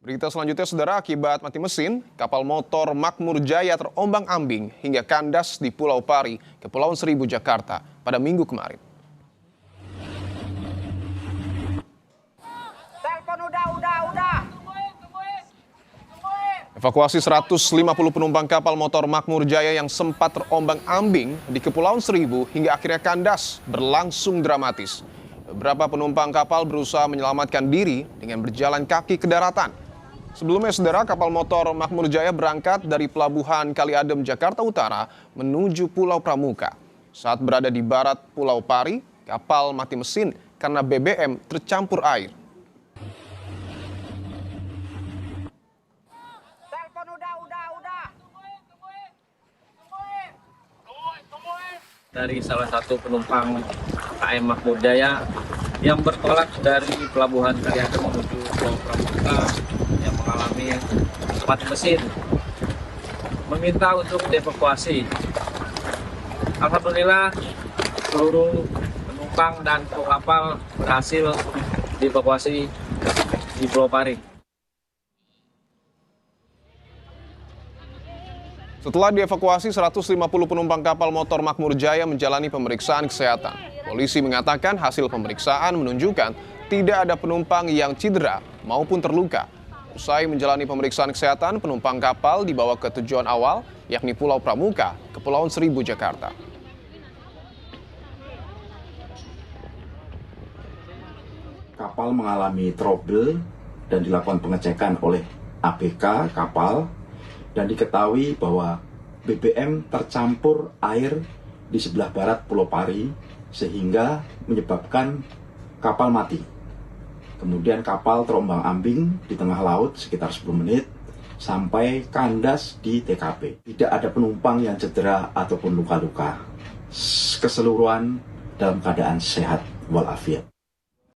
Berita selanjutnya, saudara, akibat mati mesin, kapal motor Makmur Jaya terombang-ambing hingga kandas di Pulau Pari, Kepulauan Seribu, Jakarta pada Minggu kemarin. Telepon udah. Evakuasi 150 penumpang kapal motor Makmur Jaya yang sempat terombang-ambing di Kepulauan Seribu hingga akhirnya kandas berlangsung dramatis. Beberapa penumpang kapal berusaha menyelamatkan diri dengan berjalan kaki ke daratan. Sebelumnya, saudara, kapal motor Makmur Jaya berangkat dari Pelabuhan Kali Adem, Jakarta Utara menuju Pulau Pramuka. Saat berada di barat Pulau Pari, kapal mati mesin karena BBM tercampur air. Telepon udah. Dari salah satu penumpang KM Makmur Jaya yang bertolak dari Pelabuhan Kali Adem menuju Pulau Pramuka yang mengalami mati mesin, meminta untuk dievakuasi. Alhamdulillah seluruh penumpang dan kru kapal berhasil dievakuasi di Pulau Pari. Setelah dievakuasi, 150 penumpang kapal motor Makmur Jaya menjalani pemeriksaan kesehatan. Polisi mengatakan hasil pemeriksaan menunjukkan tidak ada penumpang yang cedera maupun terluka. Usai menjalani pemeriksaan kesehatan, penumpang kapal dibawa ke tujuan awal, yakni Pulau Pramuka, Kepulauan Seribu, Jakarta. Kapal mengalami trouble dan dilakukan pengecekan oleh ABK kapal. Dan diketahui bahwa BBM tercampur air di sebelah barat Pulau Pari sehingga menyebabkan kapal mati. Kemudian kapal terombang-ambing di tengah laut sekitar 10 menit sampai kandas di TKP. Tidak ada penumpang yang cedera ataupun luka-luka. Keseluruhan dalam keadaan sehat walafiat.